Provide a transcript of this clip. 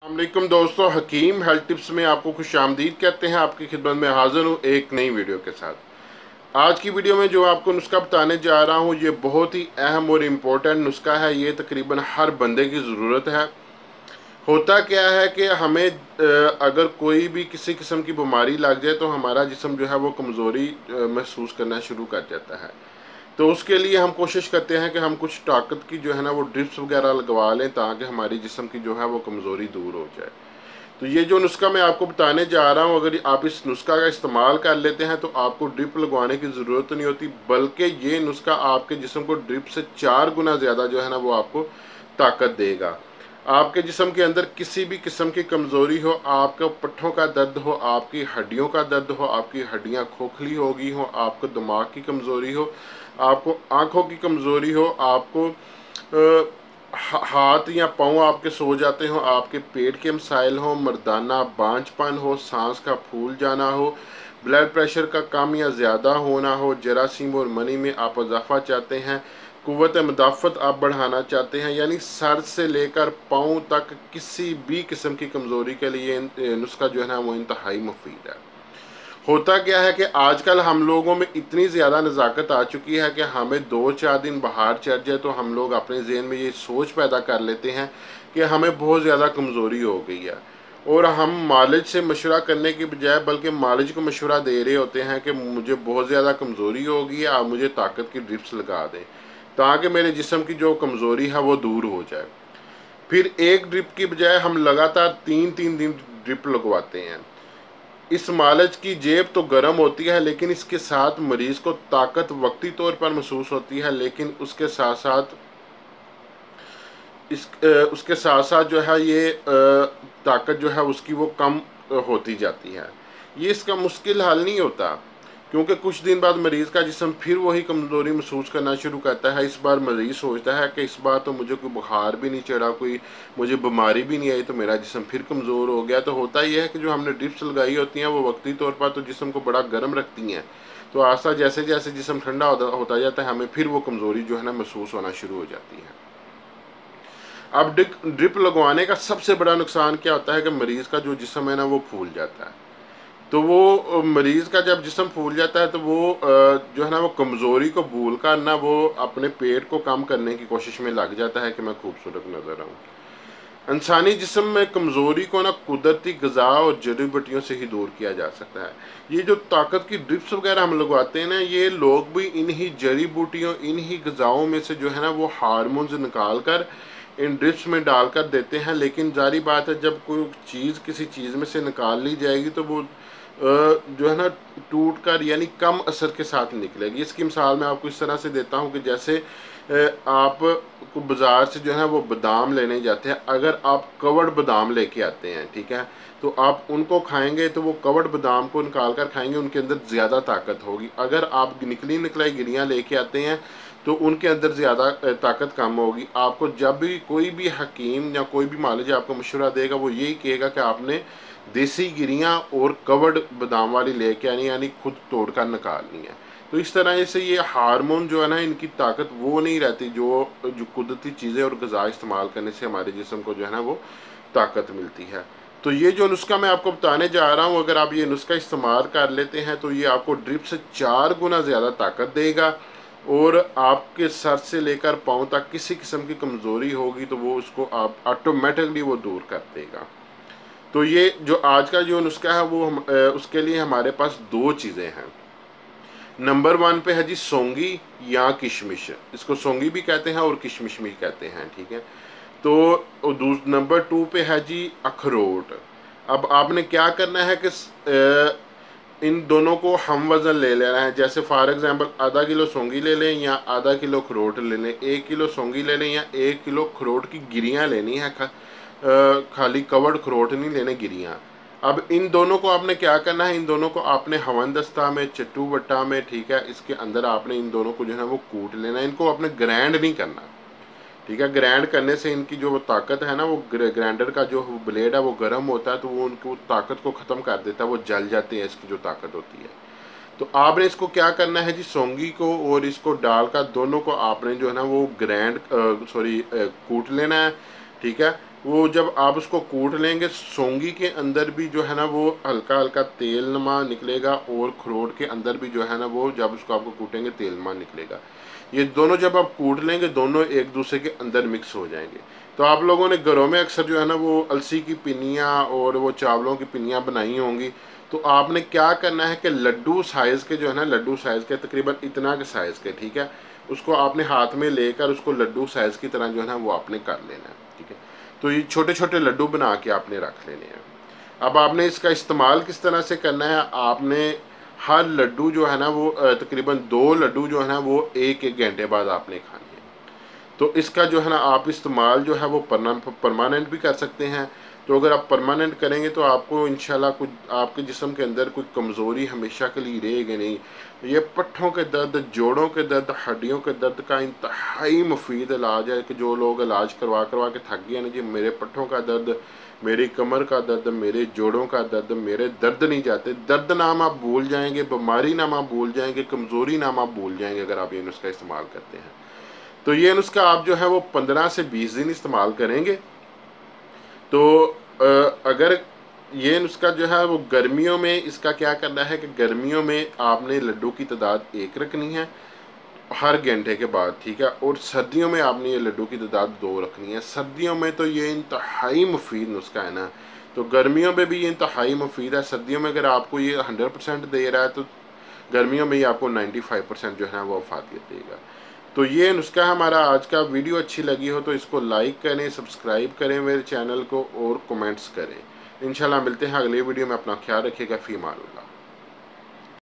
अस्सलामुअलैकुम दोस्तों, हकीम health tips में आपको खुश आमदीद कहते हैं। आपकी खिदमत में हाजिर हूँ एक नई वीडियो के साथ। आज की वीडियो में जो आपको नुस्खा बताने जा रहा हूँ ये बहुत ही अहम और इम्पोर्टेंट नुस्खा है। ये तकरीबन हर बंदे की ज़रूरत है। होता क्या है कि हमें अगर कोई भी किसी किस्म की बीमारी लग जाए तो हमारा जिस्म जो है वो कमज़ोरी महसूस करना शुरू कर जाता है। तो उसके लिए हम कोशिश करते हैं कि हम कुछ ताकत की जो है ना वो ड्रिप्स वगैरह लगवा लें ताकि हमारी जिस्म की जो है वो कमज़ोरी दूर हो जाए। तो ये जो नुस्खा मैं आपको बताने जा रहा हूँ, अगर आप इस नुस्खा का इस्तेमाल कर लेते हैं तो आपको ड्रिप लगवाने की ज़रूरत नहीं होती, बल्कि ये नुस्खा आपके जिस्म को ड्रिप से 4 गुना ज़्यादा जो है ना वो आपको ताकत देगा। आपके जिस्म के अंदर किसी भी किस्म की कमज़ोरी हो, आपके पट्ठों का दर्द हो, आपकी हड्डियों का दर्द हो, आपकी हड्डियाँ खोखली हो गई हो, आपको दिमाग की कमज़ोरी हो, आपको आँखों की कमज़ोरी हो, आपको हाथ या पाँव आपके सो जाते हो, आपके पेट के मसाइल हो, मर्दाना बांझपन हो, सांस का फूल जाना हो, ब्लड प्रेशर का कम या ज़्यादा होना हो, जरासीम और मनी में आप इजाफा चाहते हैं, कुव्वत मुदाफ़त आप बढ़ाना चाहते हैं, यानी सर से लेकर पाँव तक किसी भी किस्म की कमज़ोरी के लिए नुस्खा जो है ना वो इंतहाई मुफीद है। होता क्या है कि आजकल हम लोगों में इतनी ज़्यादा नज़ाकत आ चुकी है कि हमें 2-4 दिन बाहर चढ़ जाए तो हम लोग अपने जहन में ये सोच पैदा कर लेते हैं कि हमें बहुत ज़्यादा कमज़ोरी हो गई है, और हम मालिज से मशवरा करने की बजाय बल्कि मालिज को मशवरा दे रहे होते हैं कि मुझे बहुत ज़्यादा कमज़ोरी हो गई है, आप मुझे ताकत की ड्रिप्स लगा दें ताकि मेरे जिस्म की जो कमज़ोरी है वो दूर हो जाए। फिर एक ड्रिप की बजाय हम लगातार 3-3 दिन ड्रिप लगवाते हैं। इस मालिज की जेब तो गर्म होती है, लेकिन इसके साथ मरीज़ को ताकत वक्ती तौर पर महसूस होती है, लेकिन उसके साथ साथ उसके साथ साथ जो है ये ताकत जो है उसकी वो कम होती जाती है। ये इसका मुश्किल हल नहीं होता, क्योंकि कुछ दिन बाद मरीज़ का जिस्म फिर वही कमज़ोरी महसूस करना शुरू करता है। इस बार मरीज़ सोचता है कि इस बार तो मुझे कोई बुखार भी नहीं चढ़ा, कोई मुझे बीमारी भी नहीं आई, तो मेरा जिस्म फिर कमज़ोर हो गया। तो होता यह है कि जो हमने ड्रिप्स लगाई होती हैं वो वक्ती तौर पर तो जिस्म को बड़ा गर्म रखती हैं, तो आस्ता जैसे जैसे जिस्म ठंडा होता जाता है हमें फिर वो कमज़ोरी जो है ना महसूस होना शुरू हो जाती है। अब ड्रिप लगवाने का सबसे बड़ा नुकसान क्या होता है कि मरीज़ का जो जिस्म है ना वो फूल जाता है। तो वो मरीज़ का जब जिस्म फूल जाता है तो वो जो है ना वो कमज़ोरी को भूल कर ना वो अपने पेट को कम करने की कोशिश में लग जाता है कि मैं खूबसूरत नज़र आऊँ। इंसानी जिस्म में कमज़ोरी को ना कुदरती ग़िज़ा और जड़ी बूटियों से ही दूर किया जा सकता है। ये जो ताकत की ड्रिप्स वगैरह हम लगवाते हैं ना, ये लोग भी इन्हीं जड़ी बूटियों, इन्हीं ग़िज़ाओं में से जो है ना वो हार्मोन्स निकाल कर इन ड्रिप्स में डालकर देते हैं। लेकिन जारी बात है, जब कोई चीज़ किसी चीज़ में से निकाल ली जाएगी तो वो जो है ना टूट कर यानी कम असर के साथ निकलेगी। इसकी मिसाल मैं आपको इस तरह से देता हूँ कि जैसे आप को बाज़ार से जो है वो बादाम लेने जाते हैं, अगर आप कवड़ बादाम लेके आते हैं, ठीक है, तो आप उनको खाएंगे तो वो कवड़ बादाम को निकाल कर खाएंगे, उनके अंदर ज़्यादा ताकत होगी। अगर आप निकली निकलाई गिरियाँ लेके आते हैं तो उनके अंदर ज़्यादा ताकत कम होगी। आपको जब भी कोई भी हकीम या कोई भी मालिज आपको मशवरा देगा वो यही कहेगा कि आपने देसी गिरियाँ और कवड़ बादाम वाली लेके आनी, यानी खुद तोड़ कर निकालनी है। तो इस तरह से ये हार्मोन जो है ना इनकी ताकत वो नहीं रहती जो जो कुदरती चीज़ें और ग़िज़ा इस्तेमाल करने से हमारे जिस्म को जो है ना वो ताकत मिलती है। तो ये जो नुस्खा मैं आपको बताने जा रहा हूँ, अगर आप ये नुस्खा इस्तेमाल कर लेते हैं तो ये आपको ड्रिप से 4 गुना ज़्यादा ताकत देगा, और आपके सर से लेकर पाँव तक किसी किस्म की कमज़ोरी होगी तो वो उसको आप ऑटोमेटिकली वो दूर कर देगा। तो ये जो आज का जो नुस्खा है वो उसके लिए हमारे पास 2 चीज़ें हैं। नंबर 1 पे है जी सौंगी या किशमिश, इसको सौंगी भी कहते हैं और किशमिश भी कहते हैं, ठीक है। तो नंबर 2 पे है जी अखरोट। अब आपने क्या करना है कि इन दोनों को हम वज़न ले लेना है। जैसे फॉर एग्जांपल आधा किलो सौंगी ले लें या आधा किलो अखरोट ले लें, 1 किलो सौंगी ले लें या 1 किलो अखरोट की गिरियाँ लेनी है, खाली कवड़ अखरोट नहीं लेने, गिरियाँ। अब इन दोनों को आपने क्या करना है, इन दोनों को आपने हवन दस्ता में, चट्टू बट्टा में, ठीक है, इसके अंदर आपने इन दोनों को जो है वो कूट लेना है। इनको आपने ग्राइंड नहीं करना, ठीक है। ग्राइंड करने से इनकी जो वो ताकत है ना, वो ग्राइंडर का जो ब्लेड है वो गर्म होता है तो वो उनको ताकत को ख़त्म कर देता है, वो जल जाते हैं इसकी जो ताकत होती है। तो आपने इसको क्या करना है जी, सौंगी को और इसको डालकर दोनों को आपने जो है ना वो कूट लेना है, ठीक है। वो जब आप उसको कूट लेंगे, सौंगी के अंदर भी जो है ना वो हल्का हल्का तेल नमा निकलेगा, और खरोट के अंदर भी जो है ना वो जब उसको आपको कूटेंगे तेल नमा निकलेगा। ये दोनों जब आप कूट लेंगे, दोनों एक दूसरे के अंदर मिक्स हो जाएंगे। तो आप लोगों ने घरों में अक्सर जो है ना वो अलसी की पिनियाँ और वो चावलों की पिनियाँ बनाई होंगी। तो आपने क्या करना है कि लड्डू साइज़ के जो है ना, लड्डू साइज़ के तकरीबन इतना के साइज़ के, ठीक है, उसको आपने हाथ में लेकर उसको लड्डू साइज़ की तरह जो है ना वो आपने कर लेना है, ठीक है। तो ये छोटे छोटे लड्डू बना के आपने रख लेने हैं। अब आपने इसका इस्तेमाल किस तरह से करना है, आपने हर लड्डू जो है ना वो तकरीबन 2 लड्डू जो है ना वो 1-1 घंटे बाद आपने खाने हैं। तो इसका जो है ना आप इस्तेमाल जो है वो परमानेंट भी कर सकते हैं। तो अगर आप परमानेंट करेंगे तो आपको इंशाल्लाह कुछ आपके जिस्म के अंदर कोई कमज़ोरी हमेशा के लिए रहेगी नहीं। ये पट्ठों के दर्द, जोड़ों के दर्द, हड्डियों के दर्द का इंतहाई मुफीद इलाज है कि जो लोग इलाज करवा करवा के थक गए ना जी, मेरे पट्ठों का दर्द, मेरी कमर का दर्द, मेरे जोड़ों का दर्द, मेरे दर्द नहीं जाते। दर्द नाम आप भूल जाएंगे, बीमारी नाम आप भूल जाएंगे, कमज़ोरी नाम आप भूल जाएंगे अगर आप ये नुस्खा इस्तेमाल करते हैं। तो ये नुस्खा आप जो है वो 15 से 20 दिन इस्तेमाल करेंगे। तो अगर ये नुस्खा जो है वो गर्मियों में, इसका क्या करना है कि गर्मियों में आपने लड्डू की तादाद 1 रखनी है हर घंटे के बाद, ठीक है। और सर्दियों में आपने ये लड्डू की तादाद 2 रखनी है। सर्दियों में तो ये इंतहाई मुफीद नुस्खा है ना, तो गर्मियों में भी ये इंतहाई मुफीद है। सर्दियों में अगर आपको ये 100% दे रहा है तो गर्मियों में ही आपको 95% जो है ना वो अफादियत देगा। तो ये नुस्खा हमारा आज का। वीडियो अच्छी लगी हो तो इसको लाइक करें, सब्सक्राइब करें मेरे चैनल को, और कमेंट्स करें। इंशाल्लाह मिलते हैं अगले वीडियो में। अपना ख्याल रखिएगा। फ़ी अमान अल्लाह।